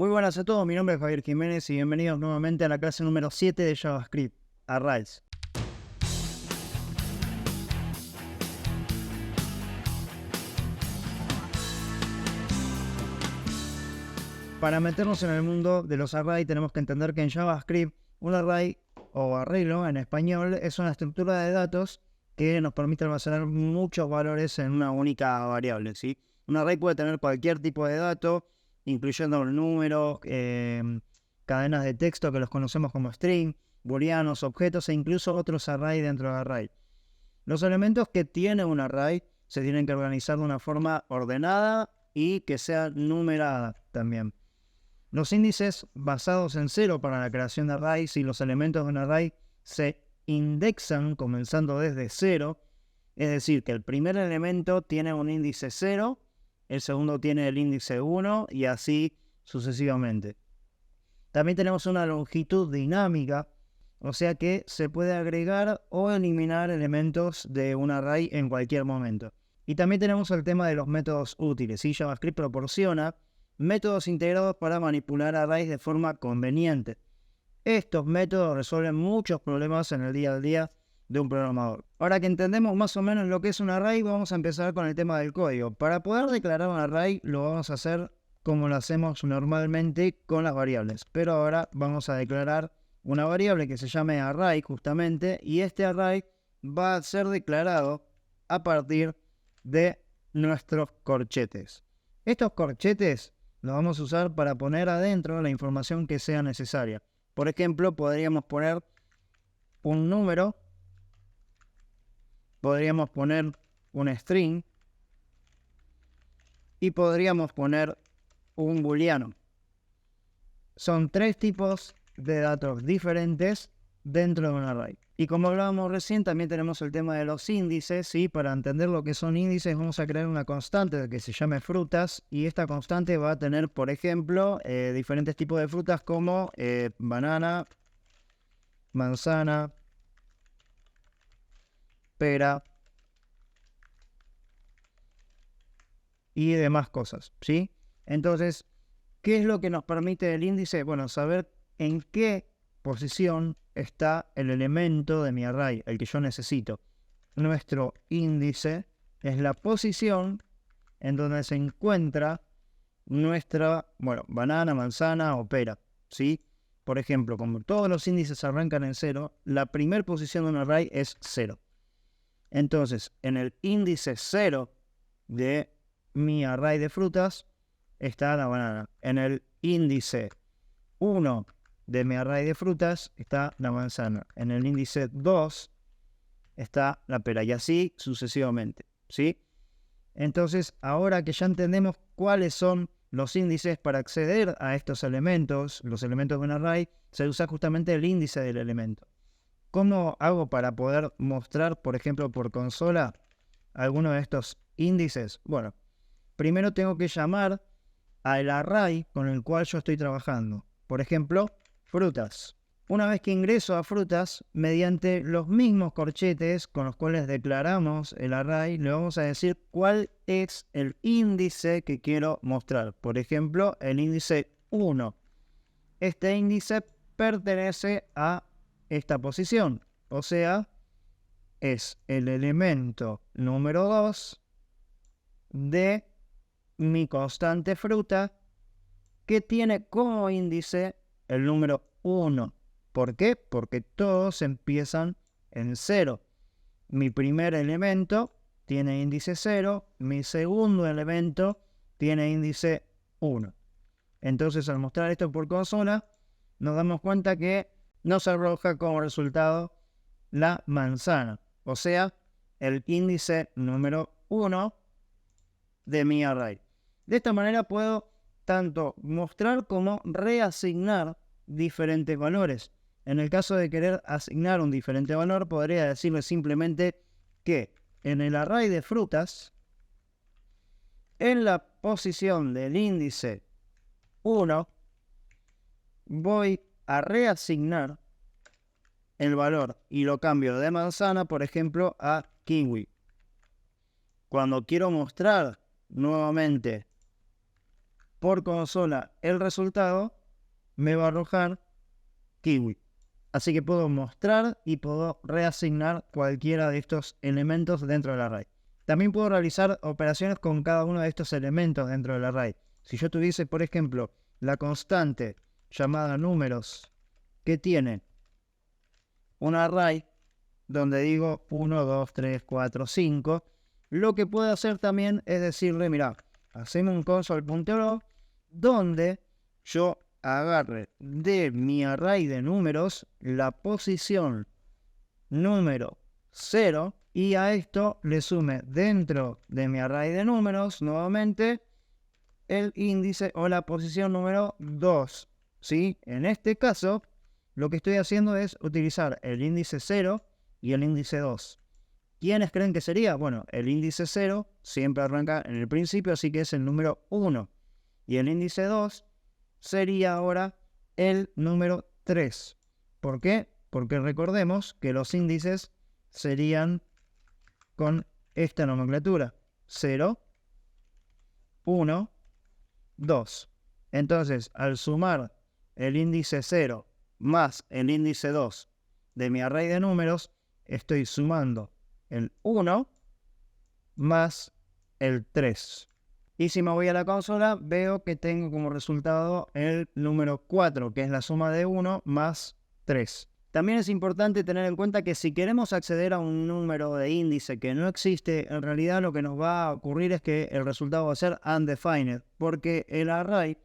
Muy buenas a todos, mi nombre es Javier Jiménez y bienvenidos nuevamente a la clase número 7 de JavaScript, Arrays. Para meternos en el mundo de los arrays tenemos que entender que en JavaScript un array o arreglo en español es una estructura de datos que nos permite almacenar muchos valores en una única variable, ¿sí? Un array puede tener cualquier tipo de dato, incluyendo números, cadenas de texto que los conocemos como string, booleanos, objetos e incluso otros arrays dentro del array. Los elementos que tiene un array se tienen que organizar de una forma ordenada y que sea numerada también. Los índices basados en 0 para la creación de arrays y los elementos de un array se indexan comenzando desde 0, es decir, que el primer elemento tiene un índice 0, el segundo tiene el índice 1 y así sucesivamente. También tenemos una longitud dinámica, o sea que se puede agregar o eliminar elementos de un array en cualquier momento. Y también tenemos el tema de los métodos útiles, ¿sí? JavaScript proporciona métodos integrados para manipular arrays de forma conveniente. Estos métodos resuelven muchos problemas en el día a día de un programador. Ahora que entendemos más o menos lo que es un array, vamos a empezar con el tema del código. Para poder declarar un array lo vamos a hacer como lo hacemos normalmente con las variables. Pero ahora vamos a declarar una variable que se llame array justamente, y este array va a ser declarado a partir de nuestros corchetes. Estos corchetes los vamos a usar para poner adentro la información que sea necesaria. Por ejemplo, podríamos poner un número, podríamos poner un string y podríamos poner un booleano. Son tres tipos de datos diferentes dentro de un array. Y como hablábamos recién, también tenemos el tema de los índices, ¿sí? Para entender lo que son índices vamos a crear una constante que se llame frutas, y esta constante va a tener, por ejemplo, diferentes tipos de frutas como banana, manzana, pera y demás cosas, ¿sí? Entonces, ¿qué es lo que nos permite el índice? Bueno, saber en qué posición está el elemento de mi array, el que yo necesito. Nuestro índice es la posición en donde se encuentra nuestra, banana, manzana o pera, ¿sí? Por ejemplo, como todos los índices arrancan en 0, la primera posición de un array es 0. Entonces, en el índice 0 de mi array de frutas está la banana. En el índice 1 de mi array de frutas está la manzana. En el índice 2 está la pera y así sucesivamente, ¿sí? Entonces, ahora que ya entendemos cuáles son los índices para acceder a estos elementos, los elementos de un array, se usa justamente el índice del elemento. ¿Cómo hago para poder mostrar, por ejemplo, por consola, alguno de estos índices? Bueno, primero tengo que llamar al array con el cual yo estoy trabajando. Por ejemplo, frutas. Una vez que ingreso a frutas, mediante los mismos corchetes con los cuales declaramos el array, le vamos a decir cuál es el índice que quiero mostrar. Por ejemplo, el índice 1. Este índice pertenece a esta posición, o sea, es el elemento número 2 de mi constante fruta que tiene como índice el número 1. ¿Por qué? Porque todos empiezan en 0. Mi primer elemento tiene índice 0, mi segundo elemento tiene índice 1. Entonces, al mostrar esto por consola, nos damos cuenta que nos arroja como resultado la manzana, o sea, el índice número 1 de mi array. De esta manera puedo tanto mostrar como reasignar diferentes valores. En el caso de querer asignar un diferente valor, podría decirle simplemente que en el array de frutas, en la posición del índice 1, voy a reasignar el valor y lo cambio de manzana, por ejemplo, a kiwi. Cuando quiero mostrar nuevamente por consola el resultado, me va a arrojar kiwi. Así que puedo mostrar y puedo reasignar cualquiera de estos elementos dentro del array. También puedo realizar operaciones con cada uno de estos elementos dentro del array. Si yo tuviese, por ejemplo, la constante llamada números, que tiene un array donde digo 1, 2, 3, 4, 5, lo que puedo hacer también es decirle, mira, hacemos un console.log donde yo agarre de mi array de números la posición número 0 y a esto le sume dentro de mi array de números nuevamente el índice o la posición número 2. ¿Sí? En este caso, lo que estoy haciendo es utilizar el índice 0 y el índice 2. ¿Quiénes creen que sería? Bueno, el índice 0 siempre arranca en el principio, así que es el número 1. Y el índice 2 sería ahora el número 3. ¿Por qué? Porque recordemos que los índices serían con esta nomenclatura. 0, 1, 2. Entonces, al sumar el índice 0 más el índice 2 de mi array de números, estoy sumando el 1 más el 3. Y si me voy a la consola, veo que tengo como resultado el número 4, que es la suma de 1 más 3. También es importante tener en cuenta que si queremos acceder a un número de índice que no existe, en realidad lo que nos va a ocurrir es que el resultado va a ser undefined, porque el array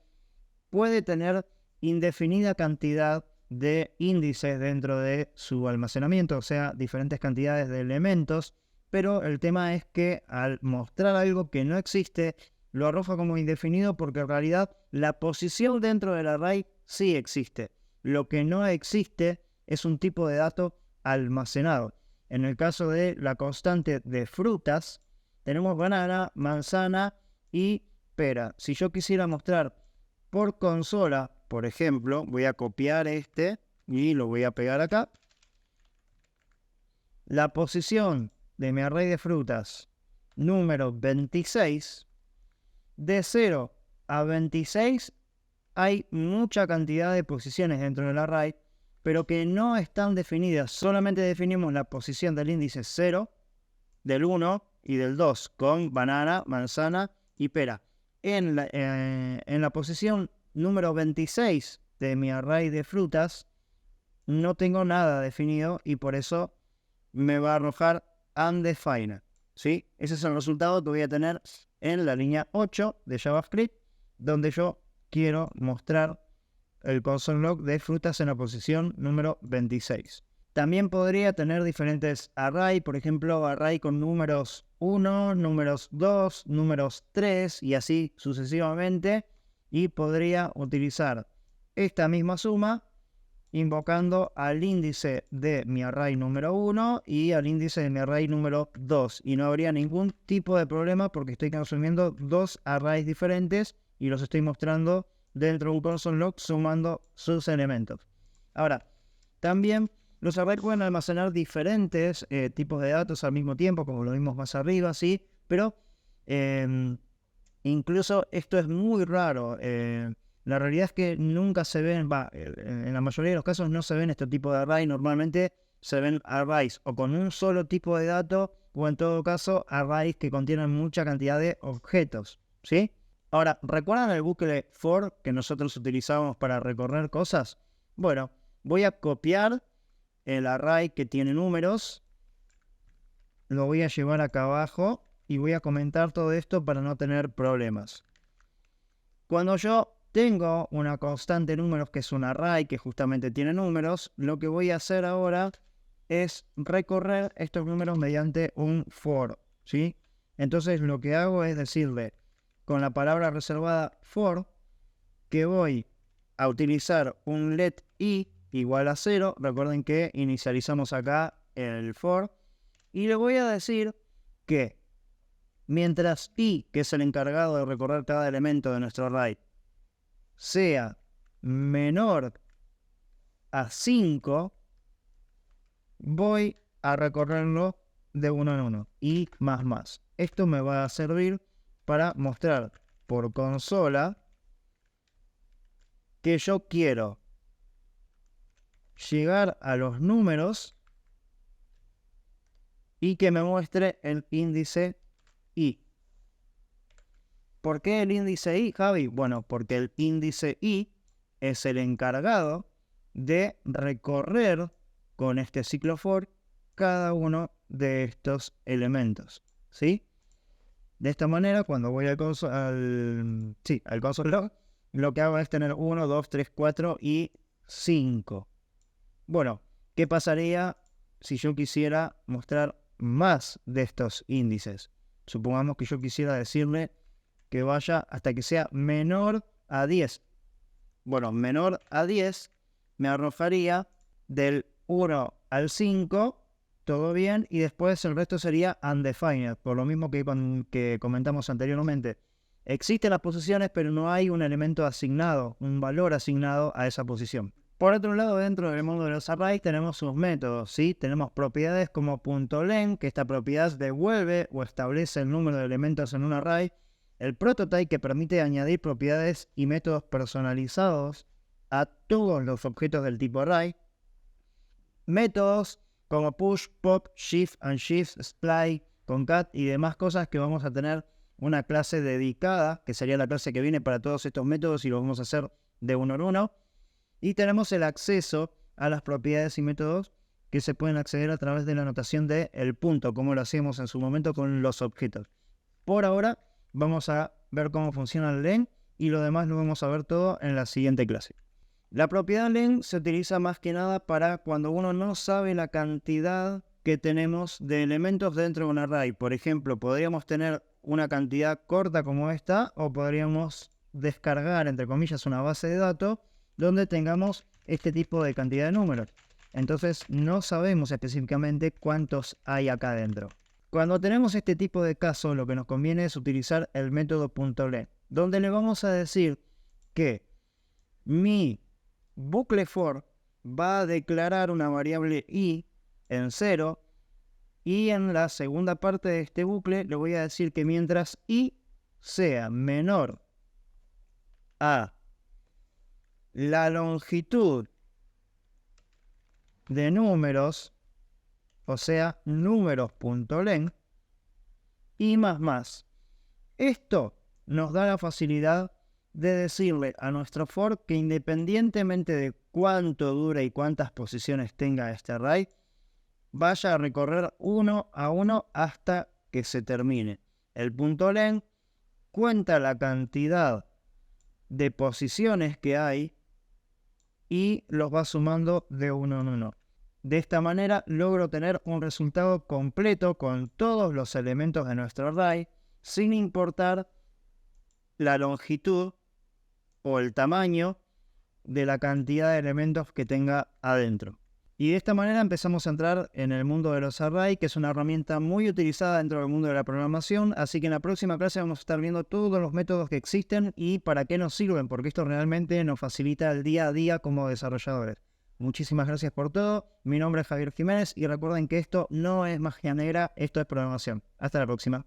puede tener indefinida cantidad de índices dentro de su almacenamiento, o sea, diferentes cantidades de elementos, pero el tema es que al mostrar algo que no existe, lo arroja como indefinido porque en realidad la posición dentro del array sí existe. Lo que no existe es un tipo de dato almacenado. En el caso de la constante de frutas, tenemos banana, manzana y pera. Si yo quisiera mostrar por consola, por ejemplo, voy a copiar este y lo voy a pegar acá. La posición de mi array de frutas, número 26, de 0 a 26 hay mucha cantidad de posiciones dentro del array, pero que no están definidas. Solamente definimos la posición del índice 0, del 1 y del 2, con banana, manzana y pera. En la posición número 26 de mi array de frutas, no tengo nada definido y por eso me va a arrojar undefined. ¿Sí? Ese es el resultado que voy a tener en la línea 8 de JavaScript, donde yo quiero mostrar el console.log de frutas en la posición número 26. También podría tener diferentes array, por ejemplo, array con números 1, números 2, números 3 y así sucesivamente. Y podría utilizar esta misma suma invocando al índice de mi array número 1 y al índice de mi array número 2. Y no habría ningún tipo de problema porque estoy consumiendo dos arrays diferentes y los estoy mostrando dentro de un console.log sumando sus elementos. Ahora, también los arrays pueden almacenar diferentes tipos de datos al mismo tiempo, como lo vimos más arriba, ¿sí? Pero incluso esto es muy raro. La realidad es que nunca se ven, en la mayoría de los casos no se ven este tipo de array. Normalmente se ven arrays o con un solo tipo de dato o en todo caso arrays que contienen mucha cantidad de objetos, ¿sí? Ahora, ¿recuerdan el bucle for que nosotros utilizamos para recorrer cosas? Bueno, voy a copiar el array que tiene números, lo voy a llevar acá abajo y voy a comentar todo esto para no tener problemas. Cuando yo tengo una constante de números que es un array que justamente tiene números, lo que voy a hacer ahora es recorrer estos números mediante un for, ¿sí? Entonces lo que hago es decirle con la palabra reservada for que voy a utilizar un let i igual a 0. Recuerden que inicializamos acá el for y le voy a decir que mientras i, que es el encargado de recorrer cada elemento de nuestro array, sea menor a 5, voy a recorrerlo de uno en uno y más. Esto me va a servir para mostrar por consola que yo quiero llegar a los números y que me muestre el índice I. ¿Por qué el índice I, Javi? Bueno, porque el índice I es el encargado de recorrer con este ciclo for cada uno de estos elementos, ¿sí? De esta manera, cuando voy al console log, lo que hago es tener 1, 2, 3, 4 y 5. Bueno, ¿qué pasaría si yo quisiera mostrar más de estos índices? Supongamos que yo quisiera decirle que vaya hasta que sea menor a 10. Bueno, menor a 10 me arrojaría del 1 al 5, todo bien, y después el resto sería undefined, por lo mismo que comentamos anteriormente. Existen las posiciones, pero no hay un elemento asignado, un valor asignado a esa posición. Por otro lado, dentro del mundo de los arrays tenemos sus métodos, ¿sí? Tenemos propiedades como .len, que esta propiedad devuelve o establece el número de elementos en un array. El prototype, que permite añadir propiedades y métodos personalizados a todos los objetos del tipo array. Métodos como push, pop, shift, unshift, split, concat y demás cosas que vamos a tener una clase dedicada, que sería la clase que viene para todos estos métodos y lo vamos a hacer de uno en uno. Y tenemos el acceso a las propiedades y métodos que se pueden acceder a través de la notación de el punto, como lo hacíamos en su momento con los objetos. Por ahora vamos a ver cómo funciona el len y lo demás lo vamos a ver todo en la siguiente clase. La propiedad len se utiliza más que nada para cuando uno no sabe la cantidad que tenemos de elementos dentro de un array. Por ejemplo, podríamos tener una cantidad corta como esta o podríamos descargar, entre comillas, una base de datos donde tengamos este tipo de cantidad de números. Entonces no sabemos específicamente cuántos hay acá adentro. Cuando tenemos este tipo de caso, lo que nos conviene es utilizar el método .len, donde le vamos a decir que mi bucle for va a declarar una variable i en 0 y en la segunda parte de este bucle le voy a decir que mientras i sea menor a la longitud de números, o sea, números.len, y más. Esto nos da la facilidad de decirle a nuestro for que independientemente de cuánto dura y cuántas posiciones tenga este array, vaya a recorrer uno a uno hasta que se termine. El .len cuenta la cantidad de posiciones que hay y los va sumando de uno en uno. De esta manera logro tener un resultado completo con todos los elementos de nuestro array, sin importar la longitud o el tamaño de la cantidad de elementos que tenga adentro. Y de esta manera empezamos a entrar en el mundo de los arrays, que es una herramienta muy utilizada dentro del mundo de la programación, así que en la próxima clase vamos a estar viendo todos los métodos que existen y para qué nos sirven, porque esto realmente nos facilita el día a día como desarrolladores. Muchísimas gracias por todo, mi nombre es Javier Jiménez y recuerden que esto no es magia negra, esto es programación. Hasta la próxima.